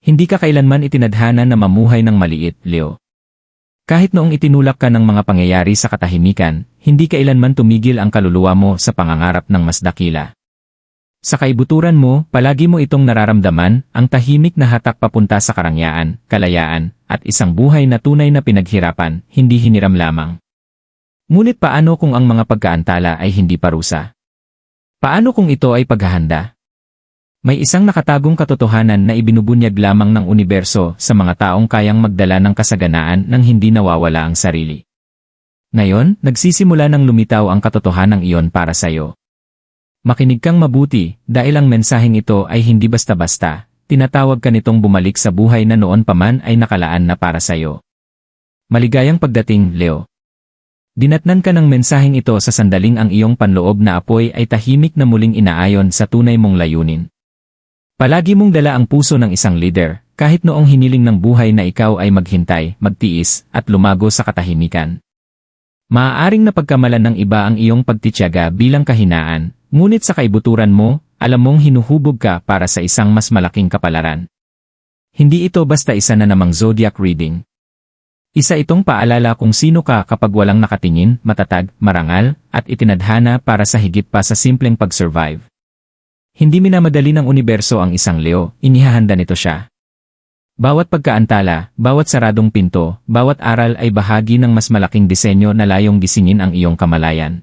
Hindi ka kailanman itinadhana na mamuhay ng maliit, Leo. Kahit noong itinulak ka ng mga pangyayari sa katahimikan, hindi kailanman tumigil ang kaluluwa mo sa pangangarap ng mas dakila. Sa kaibuturan mo, palagi mo itong nararamdaman, ang tahimik na hatak papunta sa karangyaan, kalayaan, at isang buhay na tunay na pinaghirapan, hindi hiniram lamang. Ngunit paano kung ang mga pagkaantala ay hindi parusa? Paano kung ito ay paghahanda? May isang nakatagong katotohanan na ibinubunyag lamang ng universo sa mga taong kayang magdala ng kasaganaan nang hindi nawawala ang sarili. Ngayon, nagsisimula ng lumitaw ang katotohanang iyon para sa iyo. Makinig kang mabuti, dahil ang mensaheng ito ay hindi basta-basta, tinatawag ka nitong bumalik sa buhay na noon pa man ay nakalaan na para sa iyo. Maligayang pagdating, Leo. Dinatnan ka ng mensaheng ito sa sandaling ang iyong panloob na apoy ay tahimik na muling inaayon sa tunay mong layunin. Palagi mong dala ang puso ng isang leader, kahit noong hiniling ng buhay na ikaw ay maghintay, magtiis, at lumago sa katahimikan. Maaaring napagkamalan ng iba ang iyong pagtitiyaga bilang kahinaan, ngunit sa kaibuturan mo, alam mong hinuhubog ka para sa isang mas malaking kapalaran. Hindi ito basta isa na namang zodiac reading. Isa itong paalala kung sino ka kapag walang nakatingin, matatag, marangal, at itinadhana para sa higit pa sa simpleng pag-survive. Hindi minamadali ng universo ang isang Leo, inihahanda nito siya. Bawat pagkaantala, bawat saradong pinto, bawat aral ay bahagi ng mas malaking disenyo na layong gisingin ang iyong kamalayan.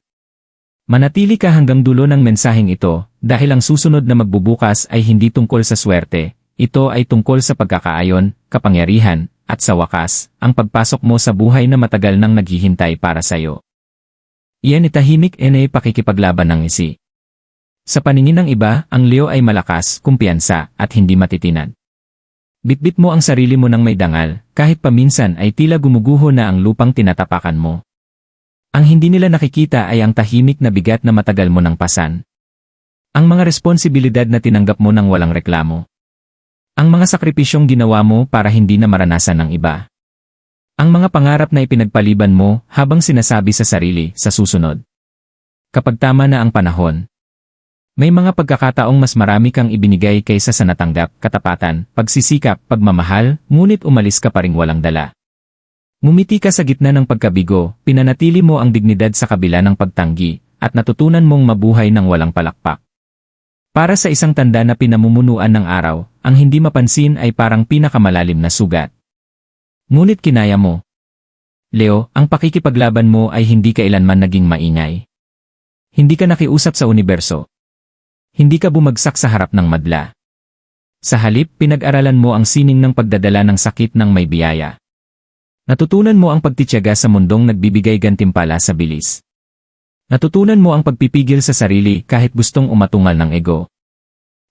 Manatili ka hanggang dulo ng mensaheng ito, dahil ang susunod na magbubukas ay hindi tungkol sa swerte, ito ay tungkol sa pagkakaayon, kapangyarihan, at sa wakas, ang pagpasok mo sa buhay na matagal nang naghihintay para sa iyo. Iyan itahimik ay pakikipaglaban ng isi. Sa paningin ng iba, ang Leo ay malakas, kumpiyansa, at hindi matitinag. Bitbit mo ang sarili mo ng may dangal, kahit paminsan ay tila gumuguho na ang lupang tinatapakan mo. Ang hindi nila nakikita ay ang tahimik na bigat na matagal mo nang pasan. Ang mga responsibilidad na tinanggap mo nang walang reklamo. Ang mga sakripisyong ginawa mo para hindi na maranasan ng iba. Ang mga pangarap na ipinagpaliban mo habang sinasabi sa sarili sa susunod. Kapag tama na ang panahon, may mga pagkakataong mas marami kang ibinigay kaysa sa natanggap, katapatan, pagsisikap, pagmamahal, ngunit umalis ka pa ring walang dala. Ngumiti ka sa gitna ng pagkabigo, pinanatili mo ang dignidad sa kabila ng pagtanggi, at natutunan mong mabuhay ng walang palakpak. Para sa isang tanda na pinamumunuan ng araw, ang hindi mapansin ay parang pinakamalalim na sugat. Ngunit kinaya mo. Leo, ang pakikipaglaban mo ay hindi kailanman naging maingay. Hindi ka nakiusap sa universo. Hindi ka bumagsak sa harap ng madla. Sa halip, pinag-aralan mo ang sining ng pagdadala ng sakit ng may biyaya. Natutunan mo ang pagtitiyaga sa mundong nagbibigay gantimpala sa bilis. Natutunan mo ang pagpipigil sa sarili kahit gustong umatungal ng ego.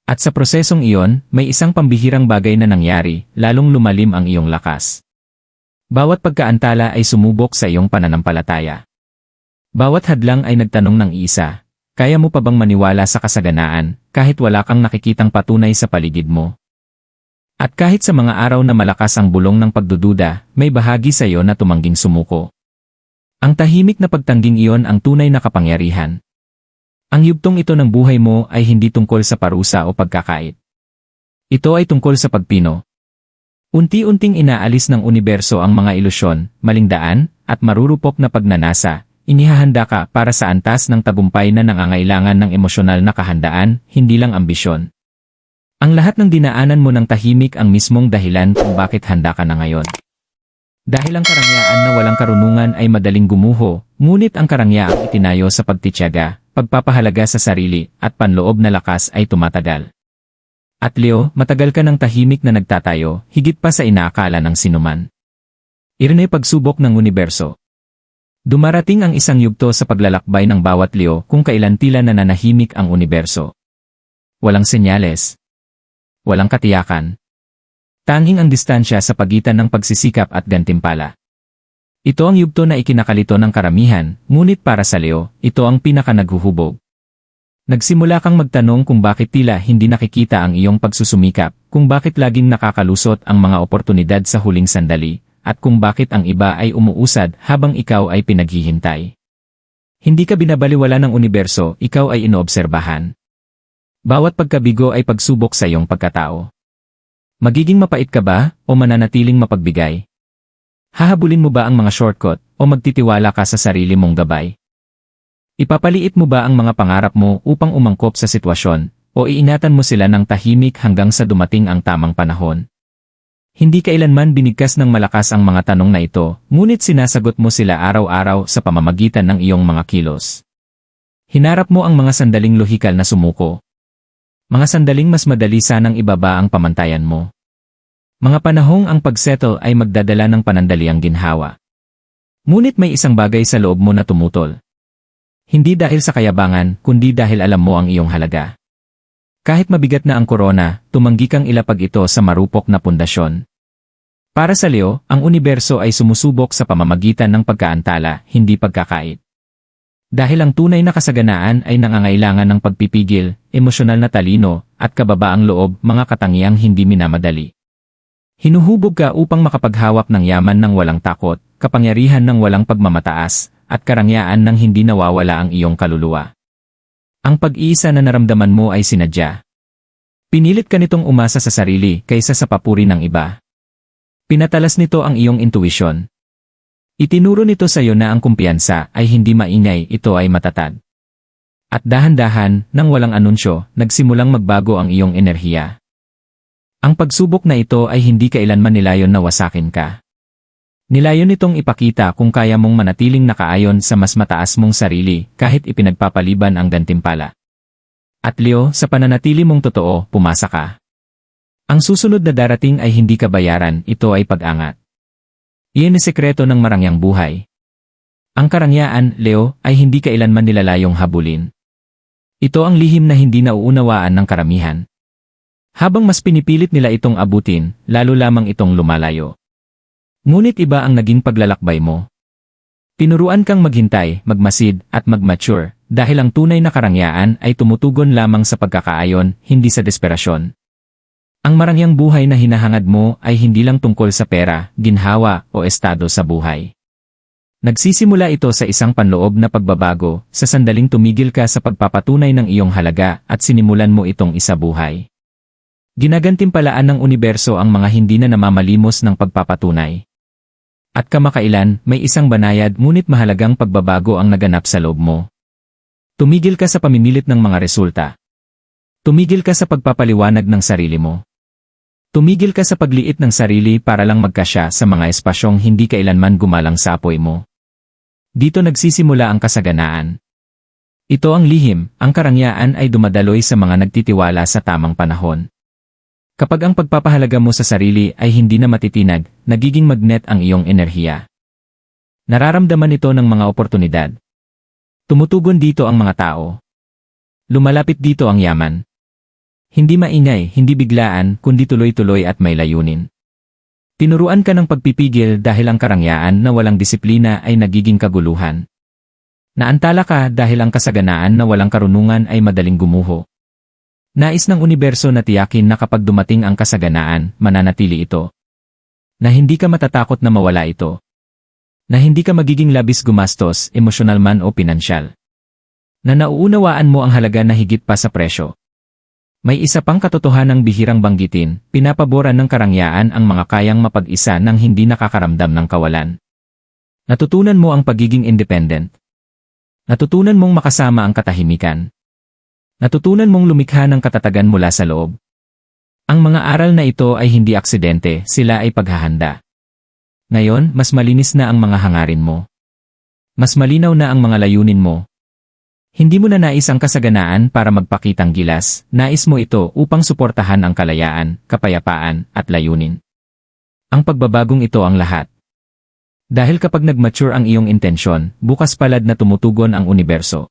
At sa prosesong iyon, may isang pambihirang bagay na nangyari, lalong lumalim ang iyong lakas. Bawat pagkaantala ay sumubok sa iyong pananampalataya. Bawat hadlang ay nagtanong ng isa. Kaya mo pa bang maniwala sa kasaganaan, kahit wala kang nakikitang patunay sa paligid mo? At kahit sa mga araw na malakas ang bulong ng pagdududa, may bahagi sa iyo na tumangging sumuko. Ang tahimik na pagtangging iyon ang tunay na kapangyarihan. Ang yugtong ito ng buhay mo ay hindi tungkol sa parusa o pagkakait. Ito ay tungkol sa pagpino. Unti-unting inaalis ng universo ang mga ilusyon, maling daan, at marurupok na pagnanasa. Inihahanda ka para sa antas ng tagumpay na nangangailangan ng emosyonal na kahandaan, hindi lang ambisyon. Ang lahat ng dinaanan mo ng tahimik ang mismong dahilan kung bakit handa ka na ngayon. Dahil ang karangyaan na walang karunungan ay madaling gumuho, ngunit ang karangyaang itinayo sa pagtitiyaga, pagpapahalaga sa sarili, at panloob na lakas ay tumatagal. At Leo, matagal ka ng tahimik na nagtatayo, higit pa sa inaakala ng sinuman. Iyon ay pagsubok ng universo. Dumarating ang isang yugto sa paglalakbay ng bawat Leo kung kailan tila nananahimik ang universo. Walang senyales. Walang katiyakan. Tanging ang distansya sa pagitan ng pagsisikap at gantimpala. Ito ang yugto na ikinakalito ng karamihan, ngunit para sa Leo, ito ang pinaka-naghuhubog. Nagsimula kang magtanong kung bakit tila hindi nakikita ang iyong pagsusumikap, kung bakit laging nakakalusot ang mga oportunidad sa huling sandali, at kung bakit ang iba ay umuusad habang ikaw ay pinaghihintay. Hindi ka binabaliwala ng universo, ikaw ay inoobserbahan. Bawat pagkabigo ay pagsubok sa iyong pagkatao. Magiging mapait ka ba o mananatiling mapagbigay? Hahabulin mo ba ang mga shortcut o magtitiwala ka sa sarili mong gabay? Ipapaliit mo ba ang mga pangarap mo upang umangkop sa sitwasyon o iingatan mo sila ng tahimik hanggang sa dumating ang tamang panahon? Hindi kailanman binigkas ng malakas ang mga tanong na ito, ngunit sinasagot mo sila araw-araw sa pamamagitan ng iyong mga kilos. Hinarap mo ang mga sandaling lohikal na sumuko. Mga sandaling mas madali sanang ibaba ang pamantayan mo. Mga panahong ang pagsettle ay magdadala ng panandaliang ginhawa. Ngunit may isang bagay sa loob mo na tumutol. Hindi dahil sa kayabangan, kundi dahil alam mo ang iyong halaga. Kahit mabigat na ang korona, tumanggi kang ilapag ito sa marupok na pundasyon. Para sa Leo, ang universo ay sumusubok sa pamamagitan ng pagkaantala, hindi pagkakait. Dahil ang tunay na kasaganaan ay nangangailangan ng pagpipigil, emosyonal na talino, at kababaang loob, mga katangiang hindi minamadali. Hinuhubog ka upang makapaghawak ng yaman ng walang takot, kapangyarihan ng walang pagmamataas, at karangyaan ng hindi nawawala ang iyong kaluluwa. Ang pag-iisa na naramdaman mo ay sinadya. Pinilit ka nitong umasa sa sarili kaysa sa papuri ng iba. Pinatalas nito ang iyong intuisyon. Itinuro nito sa iyo na ang kumpiyansa ay hindi maingay, ito ay matatag. At dahan-dahan, nang walang anunsyo, nagsimulang magbago ang iyong enerhiya. Ang pagsubok na ito ay hindi kailanman nilayon na wasakin ka. Nilayon nitong ipakita kung kaya mong manatiling nakaayon sa mas mataas mong sarili kahit ipinagpapaliban ang gantimpala. At Leo, sa pananatili mong totoo, pumasa ka. Ang susunod na darating ay hindi kabayaran, ito ay pag-angat. Iyan ang sekreto ng marangyang buhay. Ang karangyaan, Leo, ay hindi kailanman nilalayong habulin. Ito ang lihim na hindi nauunawaan ng karamihan. Habang mas pinipilit nila itong abutin, lalo lamang itong lumalayo. Ngunit iba ang naging paglalakbay mo. Tinuruan kang maghintay, magmasid, at magmature, dahil ang tunay na karangyaan ay tumutugon lamang sa pagkakaayon, hindi sa desperasyon. Ang marangyang buhay na hinahangad mo ay hindi lang tungkol sa pera, ginhawa, o estado sa buhay. Nagsisimula ito sa isang panloob na pagbabago, sa sandaling tumigil ka sa pagpapatunay ng iyong halaga at sinimulan mo itong isabuhay. Ginagantimpalaan ng universo ang mga hindi na namamalimos ng pagpapatunay. At kamakailan, may isang banayad ngunit mahalagang pagbabago ang naganap sa loob mo. Tumigil ka sa pamimilit ng mga resulta. Tumigil ka sa pagpapaliwanag ng sarili mo. Tumigil ka sa pagliit ng sarili para lang magkasya sa mga espasyong hindi kailanman gumalang sa apoy mo. Dito nagsisimula ang kasaganaan. Ito ang lihim, ang karangyaan ay dumadaloy sa mga nagtitiwala sa tamang panahon. Kapag ang pagpapahalaga mo sa sarili ay hindi na matitinag, nagiging magnet ang iyong enerhiya. Nararamdaman ito ng mga oportunidad. Tumutugon dito ang mga tao. Lumalapit dito ang yaman. Hindi maingay, hindi biglaan, kundi tuloy-tuloy at may layunin. Tinuruan ka ng pagpipigil dahil ang karangyaan na walang disiplina ay nagiging kaguluhan. Naantala ka dahil ang kasaganaan na walang karunungan ay madaling gumuho. Nais ng universo na tiyakin na kapag dumating ang kasaganaan, mananatili ito. Na hindi ka matatakot na mawala ito. Na hindi ka magiging labis gumastos, emosyonal man o pinansyal. Na nauunawaan mo ang halaga na higit pa sa presyo. May isa pang katotohanang bihirang banggitin, pinapaboran ng karangyaan ang mga kayang mapag-isa ng hindi nakakaramdam ng kawalan. Natutunan mo ang pagiging independent. Natutunan mong makasama ang katahimikan. Natutunan mong lumikha ng katatagan mula sa loob. Ang mga aral na ito ay hindi aksidente, sila ay paghahanda. Ngayon, mas malinis na ang mga hangarin mo. Mas malinaw na ang mga layunin mo. Hindi mo na nais ang kasaganaan para magpakitang gilas, nais mo ito upang suportahan ang kalayaan, kapayapaan, at layunin. Ang pagbabagong ito ang lahat. Dahil kapag nag-mature ang iyong intensyon, bukas palad na tumutugon ang universo.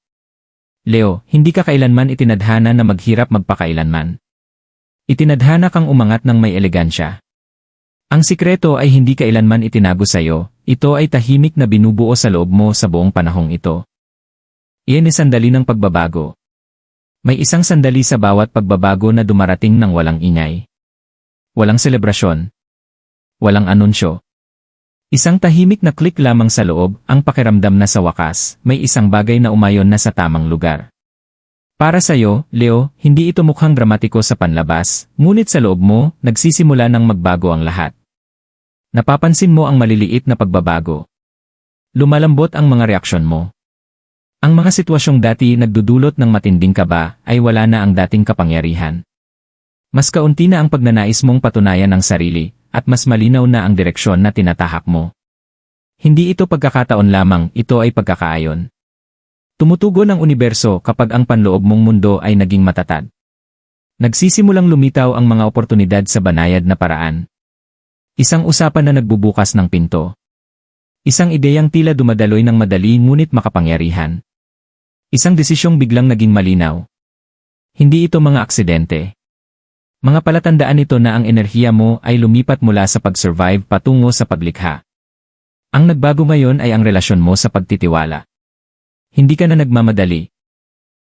Leo, hindi ka kailanman itinadhana na maghirap magpakailanman. Itinadhana kang umangat ng may elegansya. Ang sikreto ay hindi kailanman itinago sa iyo, ito ay tahimik na binubuo sa loob mo sa buong panahong ito. Iyan ay sandali ng pagbabago. May isang sandali sa bawat pagbabago na dumarating ng walang ingay. Walang selebrasyon. Walang anunsyo. Isang tahimik na click lamang sa loob, ang pakiramdam na sa wakas, may isang bagay na umayon na sa tamang lugar. Para sa'yo, Leo, hindi ito mukhang dramatiko sa panlabas, ngunit sa loob mo, nagsisimula ng magbago ang lahat. Napapansin mo ang maliliit na pagbabago. Lumalambot ang mga reaksyon mo. Ang mga sitwasyong dati nagdudulot ng matinding kaba ay wala na ang dating kapangyarihan. Mas kaunti na ang pagnanais mong patunayan ng sarili, at mas malinaw na ang direksyon na tinatahak mo. Hindi ito pagkakataon lamang, ito ay pagkakaayon. Tumutugon ang universo kapag ang panloob mong mundo ay naging matatag. Nagsisimulang lumitaw ang mga oportunidad sa banayad na paraan. Isang usapan na nagbubukas ng pinto. Isang ideyang tila dumadaloy ng madali ngunit makapangyarihan. Isang desisyong biglang naging malinaw. Hindi ito mga aksidente. Mga palatandaan ito na ang enerhiya mo ay lumipat mula sa pag-survive patungo sa paglikha. Ang nagbago ngayon ay ang relasyon mo sa pagtitiwala. Hindi ka na nagmamadali.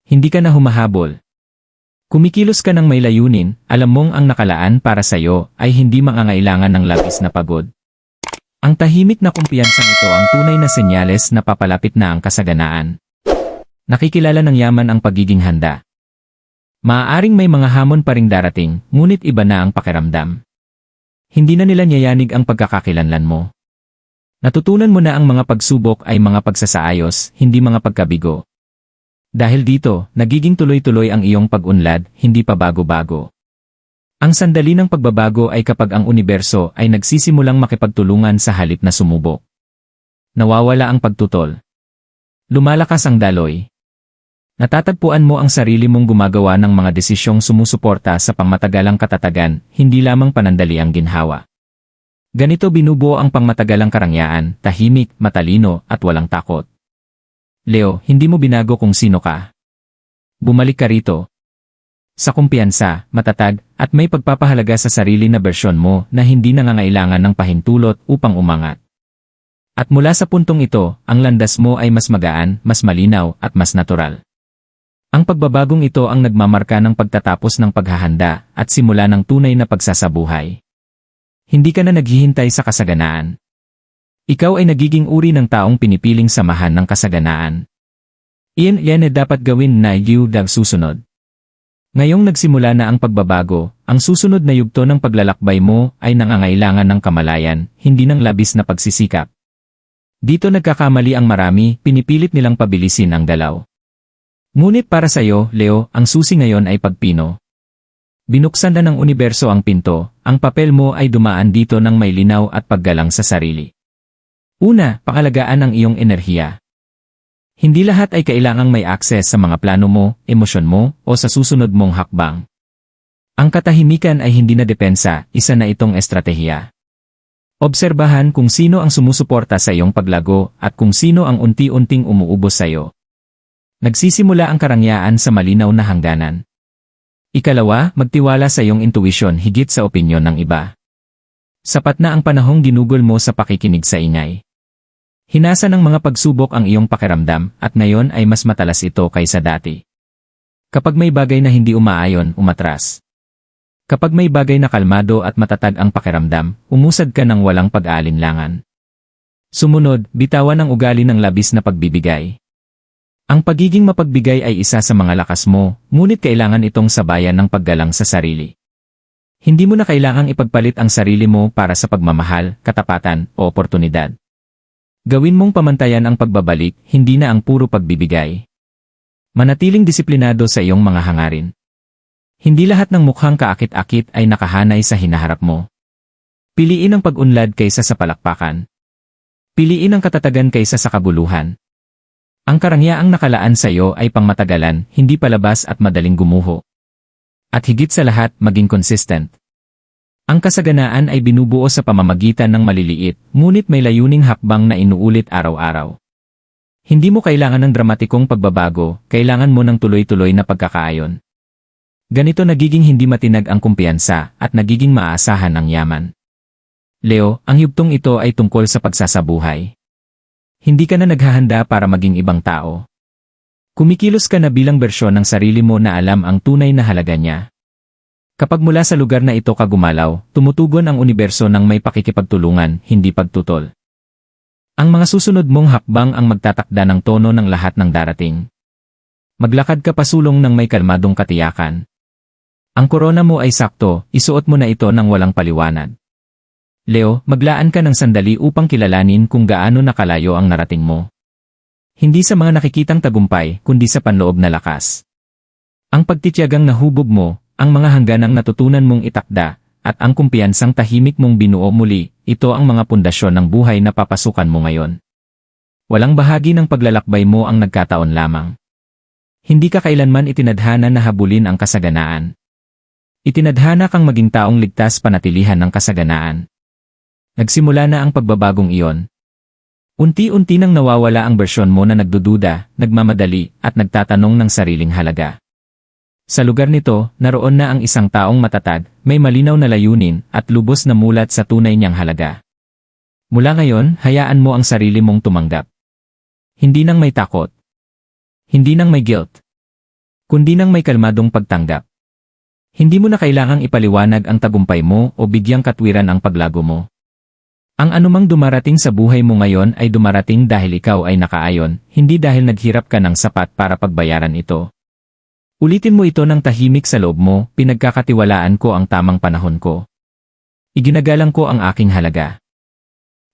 Hindi ka na humahabol. Kumikilos ka ng may layunin, alam mong ang nakalaan para sa'yo ay hindi mangangailangan ng labis na pagod. Ang tahimik na kumpiyansang ito ang tunay na senyales na papalapit na ang kasaganaan. Nakikilala ng yaman ang pagiging handa. Maaaring may mga hamon pa ring darating, ngunit iba na ang pakiramdam. Hindi na nila niyayanig ang pagkakakilanlan mo. Natutunan mo na ang mga pagsubok ay mga pagsasaayos, hindi mga pagkabigo. Dahil dito, nagiging tuloy-tuloy ang iyong pag-unlad, hindi pa bago-bago. Ang sandali ng pagbabago ay kapag ang universo ay nagsisimulang makipagtulungan sa halip na sumubok. Nawawala ang pagtutol. Lumalakas ang daloy. Natatagpuan mo ang sarili mong gumagawa ng mga desisyong sumusuporta sa pangmatagalang katatagan, hindi lamang panandali ang ginhawa. Ganito binubuo ang pangmatagalang karangyaan, tahimik, matalino, at walang takot. Leo, hindi mo binago kung sino ka. Bumalik ka rito. Sa kumpiyansa, matatag, at may pagpapahalaga sa sarili na bersyon mo na hindi nangangailangan ng pahintulot upang umangat. At mula sa puntong ito, ang landas mo ay mas magaan, mas malinaw, at mas natural. Ang pagbabagong ito ang nagmamarka ng pagtatapos ng paghahanda at simula ng tunay na pagsasabuhay. Hindi ka na naghihintay sa kasaganaan. Ikaw ay nagiging uri ng taong pinipiling samahan ng kasaganaan. Iyan ay dapat gawin na yung susunod. Ngayong nagsimula na ang pagbabago, ang susunod na yugto ng paglalakbay mo ay nangangailangan ng kamalayan, hindi ng labis na pagsisikap. Dito nagkakamali ang marami, pinipilit nilang pabilisin ang galaw. Ngunit para sa iyo, Leo, ang susi ngayon ay pagpino. Binuksan na ng universo ang pinto, ang papel mo ay dumaan dito ng may linaw at paggalang sa sarili. Una, pangalagaan ang iyong enerhiya. Hindi lahat ay kailangang may access sa mga plano mo, emosyon mo, o sa susunod mong hakbang. Ang katahimikan ay hindi na depensa, isa na itong estratehiya. Obserbahan kung sino ang sumusuporta sa iyong paglago at kung sino ang unti-unting umuubos sa iyo. Nagsisimula ang karangyaan sa malinaw na hangganan. Ikalawa, magtiwala sa iyong intuition higit sa opinyon ng iba. Sapat na ang panahong ginugol mo sa pakikinig sa ingay. Hinasa ng mga pagsubok ang iyong pakiramdam at ngayon ay mas matalas ito kaysa dati. Kapag may bagay na hindi umaayon, umatras. Kapag may bagay na kalmado at matatag ang pakiramdam, umusad ka ng walang pag-aalinlangan. Sumunod, bitawan ang ugali ng labis na pagbibigay. Ang pagiging mapagbigay ay isa sa mga lakas mo, ngunit kailangan itong sabayan ng paggalang sa sarili. Hindi mo na kailangang ipagpalit ang sarili mo para sa pagmamahal, katapatan, o oportunidad. Gawin mong pamantayan ang pagbabalik, hindi na ang puro pagbibigay. Manatiling disiplinado sa iyong mga hangarin. Hindi lahat ng mukhang kaakit-akit ay nakahanay sa hinaharap mo. Piliin ang pag-unlad kaysa sa palakpakan. Piliin ang katatagan kaysa sa kaguluhan. Ang karangyaang nakalaan sa iyo ay pangmatagalan, hindi palabas at madaling gumuho. At higit sa lahat, maging consistent. Ang kasaganaan ay binubuo sa pamamagitan ng maliliit, ngunit may layuning hakbang na inuulit araw-araw. Hindi mo kailangan ng dramatikong pagbabago, kailangan mo ng tuloy-tuloy na pagkakaayon. Ganito nagiging hindi matinag ang kumpiyansa at nagiging maaasahan ang yaman. Leo, ang yugtong ito ay tungkol sa pagsasabuhay. Hindi ka na naghahanda para maging ibang tao. Kumikilos ka na bilang bersyon ng sarili mo na alam ang tunay na halaga niya. Kapag mula sa lugar na ito ka gumalaw, tumutugon ang universo ng may pakikipagtulungan, hindi pagtutol. Ang mga susunod mong hakbang ang magtatakda ng tono ng lahat ng darating. Maglakad ka pasulong ng may kalmadong katiyakan. Ang korona mo ay sakto, isuot mo na ito ng walang paliwanag. Leo, maglaan ka ng sandali upang kilalanin kung gaano nakalayo ang narating mo. Hindi sa mga nakikitang tagumpay, kundi sa panloob na lakas. Ang pagtitiyagang nahubog mo, ang mga hangganang natutunan mong itakda, at ang kumpiyansang tahimik mong binuo muli, ito ang mga pundasyon ng buhay na papasukan mo ngayon. Walang bahagi ng paglalakbay mo ang nagkataon lamang. Hindi ka kailanman itinadhana na habulin ang kasaganaan. Itinadhana kang maging taong ligtas panatilihan ng kasaganaan. Nagsimula na ang pagbabagong iyon. Unti-unti nang nawawala ang bersyon mo na nagdududa, nagmamadali, at nagtatanong ng sariling halaga. Sa lugar nito, naroon na ang isang taong matatag, may malinaw na layunin, at lubos na mulat sa tunay niyang halaga. Mula ngayon, hayaan mo ang sarili mong tumanggap. Hindi nang may takot. Hindi nang may guilt. Kundi nang may kalmadong pagtanggap. Hindi mo na kailangang ipaliwanag ang tagumpay mo o bigyang katwiran ang paglago mo. Ang anumang dumarating sa buhay mo ngayon ay dumarating dahil ikaw ay nakaayon, hindi dahil naghirap ka ng sapat para pagbayaran ito. Ulitin mo ito ng tahimik sa loob mo, pinagkakatiwalaan ko ang tamang panahon ko. Iginagalang ko ang aking halaga.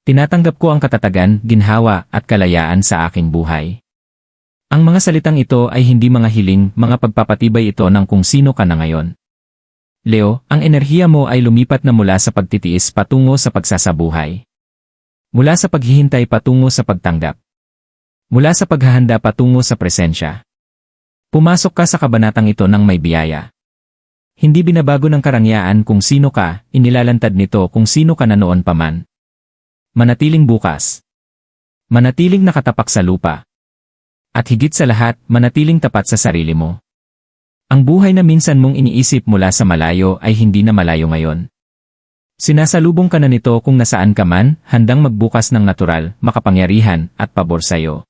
Tinatanggap ko ang katatagan, ginhawa, at kalayaan sa aking buhay. Ang mga salitang ito ay hindi mga hiling, mga pagpapatibay ito ng kung sino ka na ngayon. Leo, ang enerhiya mo ay lumipat na mula sa pagtitiis patungo sa pagsasabuhay. Mula sa paghihintay patungo sa pagtanggap. Mula sa paghahanda patungo sa presensya. Pumasok ka sa kabanatang ito ng may biyaya. Hindi binabago ng karangyaan kung sino ka, inilalantad nito kung sino ka na noon pa man. Manatiling bukas. Manatiling nakatapak sa lupa. At higit sa lahat, manatiling tapat sa sarili mo. Ang buhay na minsan mong iniisip mula sa malayo ay hindi na malayo ngayon. Sinasalubong ka na nito kung nasaan ka man, handang magbukas ng natural, makapangyarihan, at pabor sa'yo.